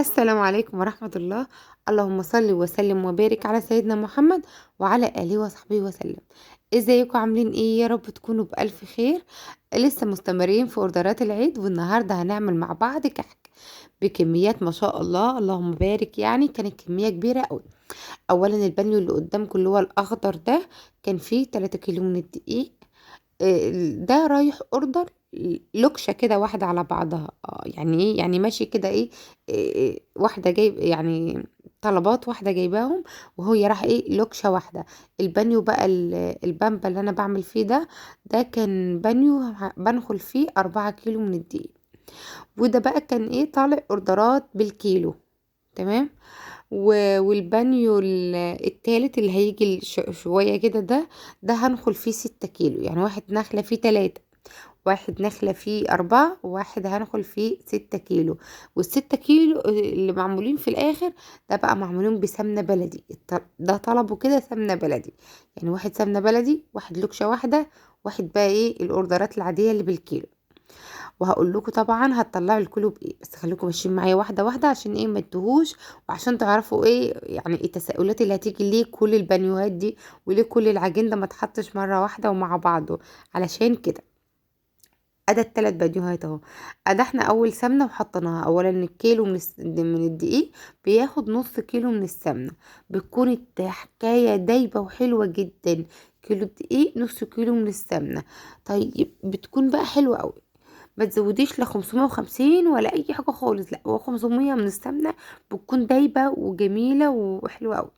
السلام عليكم ورحمة الله. اللهم صل وسلم وبارك على سيدنا محمد وعلى آله وصحبه وسلم. ازيكم عاملين ايه؟ يا رب تكونوا بألف خير. لسه مستمرين في اوردرات العيد، والنهاردة هنعمل مع بعض كحك بكميات ما شاء الله اللهم بارك. يعني كانت كمية كبيرة قوي. اولا البانيو اللي قدامكم اللي هو الاخضر ده كان فيه 3 كيلو من الدقيق. ده رايح اوردر لوكشه كده واحده على بعضها. يعني ايه؟ يعني ماشي كده ايه. واحده جايب يعني طلبات واحده جايباهم، وهي راح ايه لوكشه واحده. البانيو بقى البامبا اللي انا بعمل فيه ده كان بانيو بنخل فيه 4 كيلو من الدقيق. وده بقى كان ايه طالع اوردرات بالكيلو. تمام. والبانيو التالت اللي هيجي شوية كده ده هندخل فيه 6 كيلو. يعني واحد نخلة فيه 3، واحد نخلة فيه 4، وواحد هندخل فيه 6 كيلو. وال6 كيلو اللي معمولين في الآخر ده بقى معمولين بسمنة بلدي. ده طلبه كده سمنة بلدي. يعني واحد سمنة بلدي، واحد لوكشة واحدة، واحد بقى ايه الأوردرات العادية اللي بالكيلو. وهقول لكم طبعا هتطلعوا الكيلو بايه، بس خليكم ماشيين معايا واحده واحده عشان ايه ما تتوهوش، وعشان تعرفوا ايه يعني التساؤلات اللي هتيجي ليه كل البانيوهات دي، وليه كل العجين ده ما اتحطش مره واحده ومع بعضه. علشان كده ادا التلات بانيوهات اهو. ادا احنا اول سمنه وحطيناها. اولا الكيلو من الدقيق بياخد نص كيلو من السمنه. بتكون الحكايه دايبه وحلوه جدا. كيلو دقيق نص كيلو من السمنه. طيب بتكون بقى حلوه قوي. ما تزوديش لا 550 ولا اي حاجه خالص، لا هو 500 من السمنه. بتكون دايبه وجميله وحلوه قوي.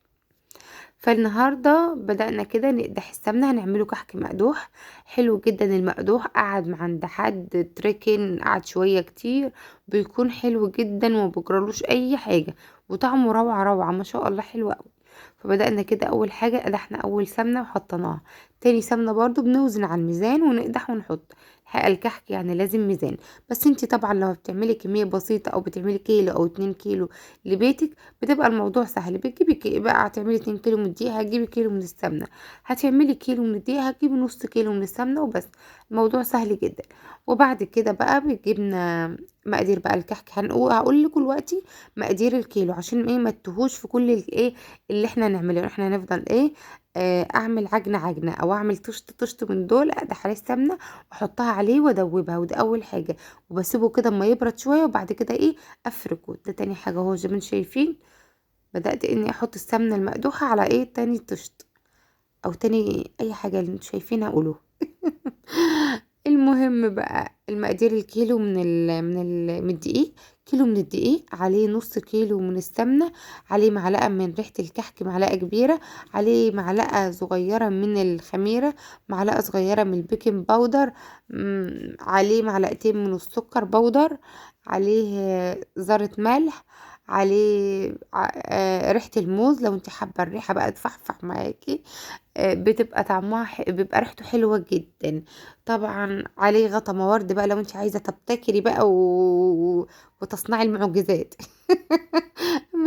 فالنهارده بدأنا كده نقدح السمنه، هنعمله كحك مقدوح. حلو جدا المقدوح. قعد عند حد تركن قعد شويه كتير. بيكون حلو جدا ومبجرالوش اي حاجه. وطعمه روعه روعه ما شاء الله حلو قوي. فبدأنا كده اول حاجه قدحنا اول سمنه وحطيناها. تاني سمنه برضو بنوزن على الميزان ونقدح ونحط. الحقيقة الكحك يعني لازم ميزان. بس انتي طبعا لو بتعملي كمية بسيطة او بتعملي كيلو او 2 كيلو لبيتك، بتبقى الموضوع سهل. بتجيبي بقى هتعملي 2 كيلو من الدقيق هتجيبي كيلو من السمنة. هتعملي كيلو من الدقيق هتجيبي نص كيلو من السمنة وبس. الموضوع سهل جدا. وبعد كده بقى بجبنا مقادير بقى الكحك. هقول لكم دلوقتي مقادير الكيلو عشان ايه ما تتوهوش في كل الايه اللي احنا نعمله. احنا هنفضل ايه اعمل عجنه عجنه او اعمل طشت طشت من دول اقدح عليه السمنه واحطها عليه وادوبها. وده اول حاجه. وبسيبه كده اما يبرد شويه وبعد كده ايه افركه. ده تاني حاجه اهو زي ما انتم شايفين. بدات اني احط السمنه المقدوحه على ايه تاني طشت او تاني اي حاجه اللي انتم شايفينها قولوها. المهم بقى المقادير الكيلو من الدقيق. كيلو من الدقيق عليه نص كيلو من السمنة. عليه معلقة من ريحة الكحك معلقة كبيرة. عليه معلقة صغيرة من الخميرة. معلقة صغيرة من البيكنج باودر. عليه معلقتين من السكر بودر. عليه ذرة ملح. عليه ريحة الموز لو انت حابة الريحة بقى تفحفح معاكي. بتبقى طعمها بيبقى ريحته حلوة جدا. طبعا عليه غطا موارد بقى لو انت عايزة تبتكري بقى وتصنعي المعجزات.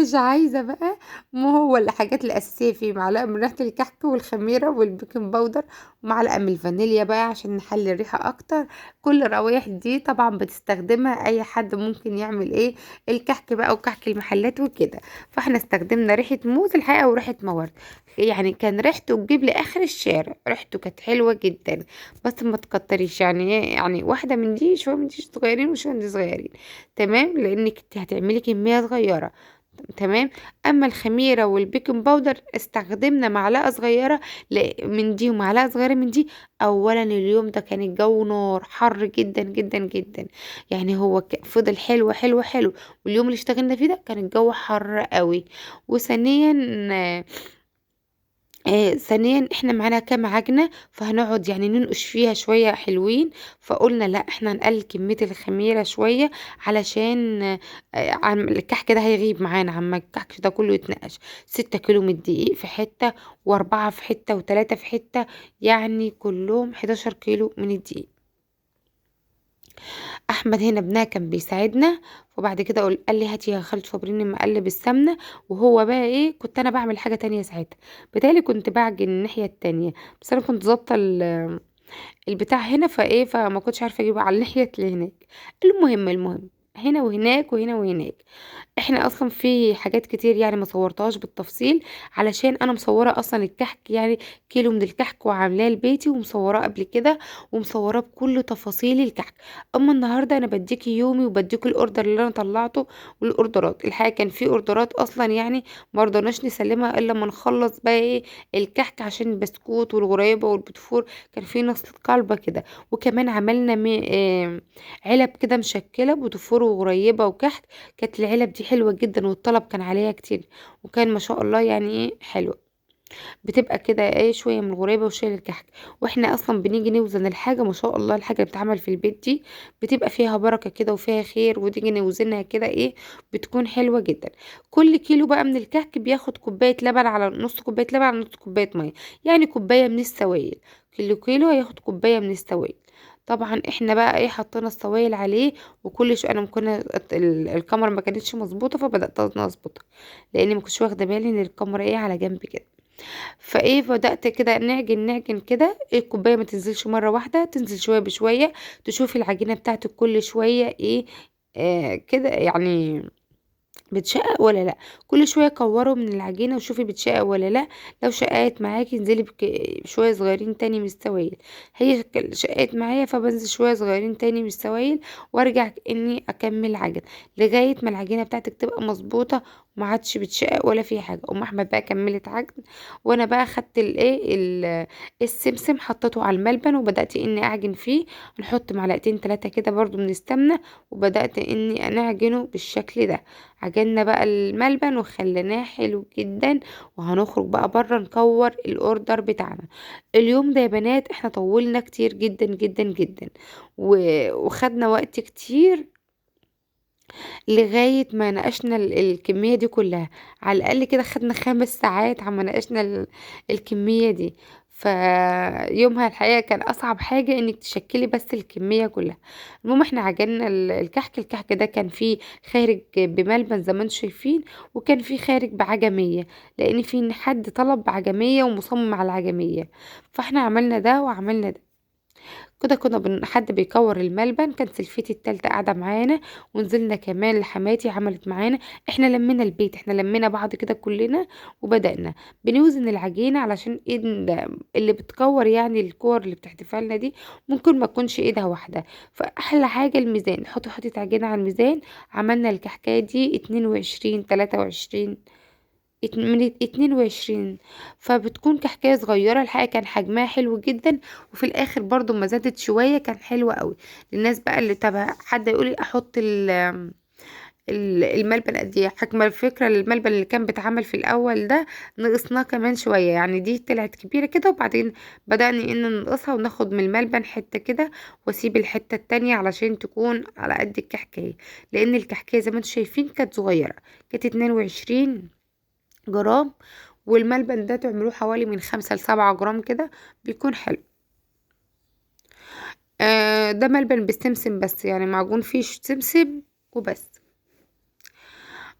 مش عايزة بقى. ما هو الحاجات الأساسية فيه معلقة من ريحة الكحك والخميرة والبيكنج باودر، ومعلقة من الفانيليا بقى عشان نحلي الريحة أكتر. كل الروايح دي طبعا بتستخدمها أي حد ممكن يعمل ايه الكحك بقى وكحك المحلات وكده. فاحنا استخدمنا ريحة موز الحقيقة وريحة موارد. يعني كان ريحته تجيب لاخر الشارع. ريحته كانت حلوه جدا. بس ما تكتريش يعني يعني واحده من دي شويه من دي صغيرين وشويه من دي صغيرين. تمام لانك انت هتعملي كميه صغيره. تمام. اما الخميره والبيكنج باودر استخدمنا معلقه صغيره من دي ومعلقه صغيره من دي. اولا اليوم ده كان الجو نار حر جدا جدا جدا. يعني هو فضل حلو حلو حلو. واليوم اللي اشتغلنا فيه ده كان الجو حر قوي. وثانيا ثانيا احنا معانا كام عجنة فهنقعد يعني ننقش فيها شوية حلوين. فقلنا لا احنا نقلل كمية الخميرة شوية علشان عم الكحك ده هيغيب معانا عما الكحك ده كله يتنقش. 6 كيلو من الدقيق في حتة، واربعة في حتة، وتلاتة في حتة. يعني كلهم 11 كيلو من الدقيق. احمد هنا ابنها كان بيساعدنا. وبعد كده قال لي هاتي يا خالة صابرين مقلب السمنه. وهو بقى ايه كنت انا بعمل حاجه تانية ساعتها. بالتالي كنت بعجن الناحيه التانية. بس انا كنت ظابطه البتاع هنا فايه فما كنتش عارفه اجيبه على الناحيه اللي هناك. المهم هنا وهناك وهنا وهناك. إحنا أصلًا في حاجات كتير يعني ما صورتهاش بالتفصيل، علشان أنا مصورة أصلًا الكحك يعني كيلو من الكحك وعاملاه لبيتي ومصوراه قبل كده، ومصوراه بكل تفاصيل الكحك. أمّا النهارده أنا بادّيكِ يومي وبادّيكِ الorder اللي أنا طلّعته والأوردرات. الحقيقة كان في أوردرات أصلًا يعني ما رضيناش نسلّمها إلا أمّا نخلّص بقى إيه الكحك، عشان البسكوت والغريبة والبوتفور كان في نصلة قلبة كده. وكمان عملنا علب كده مشكّلة بوتفور وغريبة وكحك. كانت العلب دي حلوة جدًا والطلب كان عليها كتير، وكان ما شاء الله يعني إيه حلوة. بتبقى كده إيه شوية من الغريبة وشوية للكحك. وإحنا أصلًا بنيجي نوزن الحاجة ما شاء الله الحاجة اللي بتتعمل في البيت دي بتبقى فيها بركة كده وفيها خير، ونيجي نوزنها كده إيه بتكون حلوة جدًا. كل كيلو بقى من الكحك بياخد كوباية لبن على نُص كوباية لبن على نُص كوباية مَيّة، يعني كوباية من السوايل. كيلو هياخد كوباية من السوايل. طبعًا إحنا بقى إيه حطينا السوايل عليه، وكل أنا كنا الكاميرا ما كانتش مضبوطة فبدأت أنا أضبطها، لإني ما كنتش واخدة بالي إن الكاميرا إيه على جنب كده. فإيه بدأت كده نعجن كده، الكوباية ما تنزلش مرة واحدة، تنزل شوية بشوية، تشوفي العجينة بتاعتِك كل شوية إيه كده يعني بتشقق والّا لأ. كل شوية كوّروا من العجينة وشوفي بتشقق والّا لأ. لو شققت معاكِ انزلي بشوية صغيرين تاني من السوايل. هي شققت معايا فبانزل شوية صغيرين تاني من السوايل، وارجع إني أكمّل عجن، لغاية ما العجينة بتاعتِك تبقى مضبوطة وما عادش بتشقق ولا فيها حاجة. أم أحمد بقى كمّلت عجن، وأنا بقى خدت الإيه السمسم حطيته على الملبن وبدأت إني أعجن فيه. نحط معلقتين 3 كده برضه من السمنة، وبدأت إني نعجنه بالشكل ده. عجننا بقى الملبن وخليناه حلو جدًا، وهنخرج بقى برّه نكوّر الorder بتاعنا. اليوم ده يا بنات إحنا طوّلنا كتير جدًا، جدًا، جدًا، وخدنا وقت كتير لغاية ما ناقشنا الكمية دي كلّها. على الأقل كده خدنا 5 ساعات عما ناقشنا الكمية دي. فيومها الحقيقة كان أصعب حاجة إنِّك تشكّلي بس الكمية كلّها. المهم إحنا عجننا الكحك ده كان فيه خارج بملبن زي ما أنتم شايفين، وكان فيه خارج بعجمية، لإن في حد طلب بعجمية ومصمم على العجمية. فإحنا عملنا ده وعملنا ده. كده كنا حد بيكور الملبن، كانت سلفتي التالتة قاعدة معانا، ونزلنا كمان لحماتي عملت معانا. احنا لمينا البيت، احنا لمينا بعض كده كلنا وبدأنا بنوزن العجينة، علشان ايد اللي بتكور يعني الكور اللي بتحتفها لنا دي ممكن ما تكونش ايدها واحدة. فأحلى حاجة الميزان، حطي حطة عجينة على الميزان. عملنا الكحكاية دي 22 23 من 22. فبتكون كحكاية صغيرة الحقيقة كان حجمها حلو جدًا، وفي الآخر برضه أمّا زادت شوية كان حلو أوي. للناس بقى اللي تبع حد يقول لي أحط الملبن قد إيه، حجم الفكرة الملبن اللي كان بيتعمل في الأول ده نقصناه كمان شوية، يعني دي طلعت كبيرة كده وبعدين بدأنا إن ننقصها وناخد من الملبن حتة كده، وأسيب الحتة التانية علشان تكون على قد الكحكاية. لإن الكحكاية زي ما أنتم شايفين كانت صغيرة، كانت 22 جرام، والملبن ده تعملوه حوالي من 5 ل7 جرام كده بيكون حلو. ده ملبن بالسمسم بس، يعني معجون فيه سمسم وبس.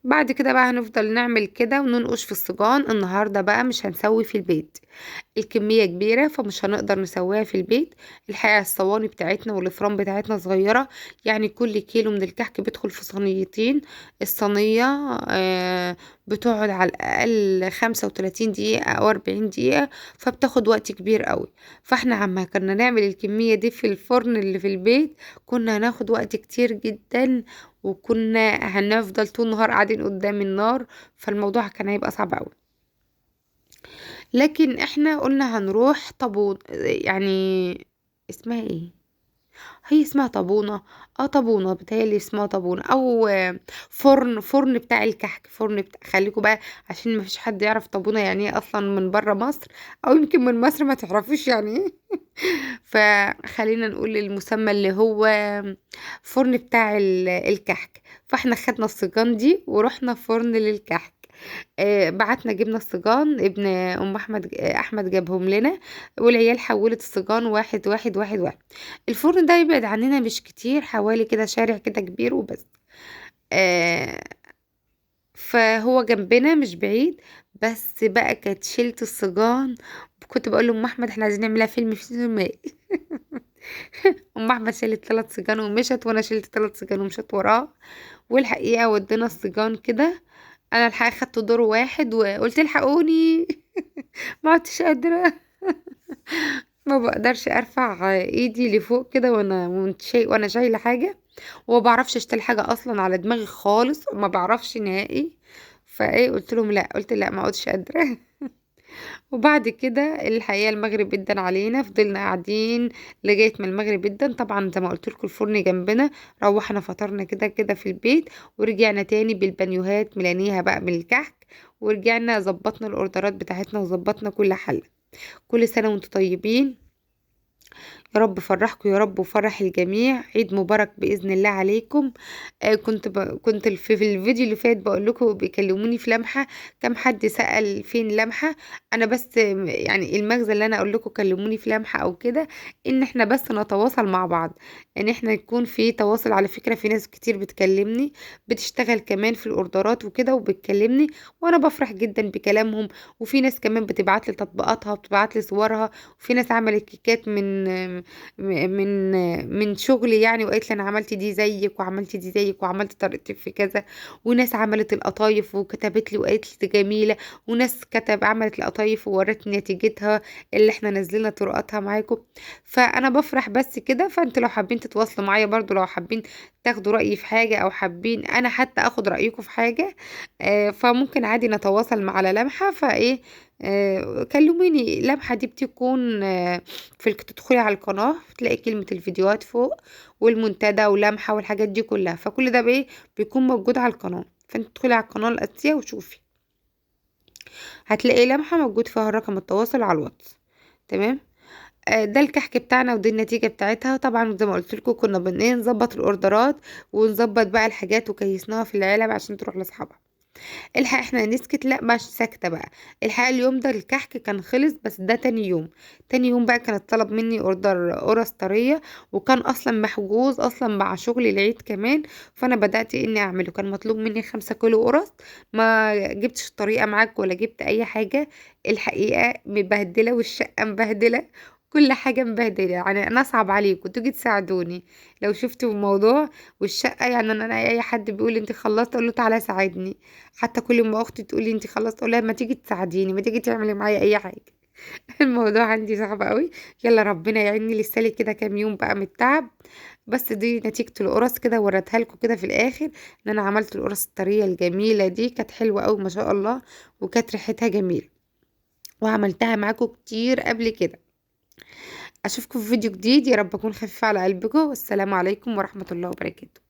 بعد كده بقى هنفضل نعمل كده وننقش في الصيجان. النهارده بقى مش هنسوي في البيت، الكمية كبيرة فمش هنقدر نسويها في البيت. الحقيقة الصواني بتاعتنا والفران بتاعتنا صغيرة، يعني كل كيلو من الكحك بيدخل في صينيتين. الصينية بتقعد على الأقل 35 دقيقة أو 40 دقيقة، فبتاخد وقت كبير قوي. فاحنا عما كنا نعمل الكمية دي في الفرن اللي في البيت كنا هناخد وقت كتير جدا، وكنا هنفضل طول النهار قاعدين قدام النار، فالموضوع كان هيبقى صعب قوي. لكن إحنا قُلنا هنروح طابون يعني اسمها إيه؟ هي اسمها طابونة. طابونة بيتهيأ لي اسمها طابونة، أو فرن بتاع الكحك، فرن خلّيكم بقى عشان ما فيش حد يعرف طابونة يعني إيه أصلًا من برّه مصر، أو يمكن من مصر ما تعرفوش يعني إيه. فخلّينا نقول المسمى اللي هو فرن بتاع الكحك. فإحنا خدنا الصيجان دي ورُحنا فرن للكحك. بعتنا جبنا الصيجان، ابن أم أحمد جابهم لنا، والعيال حوّلت الصيجان واحد، واحد، واحد، واحد. الفرن ده يبعد عننا مش كتير، حوالي كده شارع كده كبير وبس. آآ فهو جنبنا مش بعيد. بس بقى كانت شيلة الصيجان، كنت باقول لأم أحمد إحنا عايزين نعملها فيلم سينمائي. ام احمد شالت 3 سيجان ومشت، وانا شلت 3 سيجان ومشت وراها. والحقيقه ودينا السيجان كده. انا الحقيقه خدت دور واحد وقلت الحقوني. ما عدتش قادره. ما بقدرش ارفع ايدي لفوق كده وانا شايله حاجه، وما بعرفش اشتري حاجه اصلا على دماغي خالص، وما بعرفش نهائي. فايه قلت لهم لا، قلت لا ما عدتش قادره. وبعد كده الحقيقة المغرب ادن علينا، فضلنا قاعدين لغاية ما المغرب ادن. طبعا زي ما قلت لكم الفرن جنبنا، روحنا فطرنا كده كده في البيت، ورجعنا تاني بالبانيوهات ملانيها بقى بالكحك، ورجعنا ظبطنا الاوردرات بتاعتنا وظبطنا كل حل. كل سنة وانتم طيبين، يا رب فرحكم يا رب وفرح الجميع. عيد مبارك بإذن الله عليكم. كنت في الفيديو اللي فات بقول لكم بيكلموني في لمحة، كم حد سأل فين لمحة. انا بس يعني المغزى اللي انا اقول لكم كلموني في لمحة او كده، ان احنا بس نتواصل مع بعض، ان احنا يكون في تواصل. على فكرة في ناس كتير بتكلمني، بتشتغل كمان في الاوردرات وكده وبتكلمني، وانا بفرح جدا بكلامهم. وفي ناس كمان بتبعت لي تطبيقاتها وبتبعت لي صورها، وفي ناس عملت كيكات من شغلي يعني، وقالت لي انا عملت دي زيك وعملت دي زيك وعملت طريقتك في كذا. وناس عملت القطايف وكتبت لي وقالت لي دي جميله. وناس عملت القطايف وورتني نتيجتها اللي احنا نزلنا طرقاتها معاكم. فانا بفرح بس كده. فانت لو حابين تتواصلوا معايا برضو، لو حابين تاخدوا رأيي في حاجة، او حابين انا حتى اخد رأيكم في حاجة، فممكن عادي نتواصل مع على لمحة. فايه كلموني. لمحة دي بتكون تدخلي على القناة تلاقي كلمة الفيديوهات فوق، والمنتدى ولمحة والحاجات دي كلها، فكل ده بايه بيكون موجود على القناة. فانت تدخلي على القناة الأساسية وشوفي، هتلاقي لمحة موجود فيها رقم التواصل على الواتس. تمام. ده الكحك بتاعنا ودي النتيجة بتاعتها. طبعا زي ما قلت لكم كنا نظبط الاوردرات ونظبط بقى الحاجات وكيسناها في العلب عشان تروح لاصحابها. الحق احنا نسكت؟ لا مش ساكتة بقى. الحق اليوم ده الكحك كان خلص، بس ده تاني يوم. تاني يوم بقى كانت طلب مني اوردر قرص طرية، وكان اصلا محجوز اصلا مع شغل العيد كمان. فانا بدأت اني اعمله. كان مطلوب مني 5 كيلو قرص. ما جبتش الطريقة معاك ولا جبت اي حاجة. الحقيقة مبهدلة والشقة مبهدلة، كل حاجة مبهدلة. يعني انا اصعب عليكم تيجي تساعدوني لو شفتوا الموضوع. والشقة يعني انا اي حد بيقول انت خلصت اقول له تعالى ساعدني. حتى كل ما اختي تقول لي انت خلصت اقول لها ما تيجي تساعديني، ما تيجي تعملي معايا اي حاجه. الموضوع عندي صعب قوي. يلا ربنا يعيني لسه لي كده كام يوم بقى من التعب. بس دي نتيجه القرص كده، وريتها لكم كده في الاخر ان انا عملت القرص الطريه الجميله دي، كانت حلوه قوي ما شاء الله، وكانت ريحتها جميله. وعملتها معاكم كتير قبل كده. اشوفكم في فيديو جديد، يا رب اكون خفيفه على قلبكم، والسلام عليكم ورحمه الله وبركاته.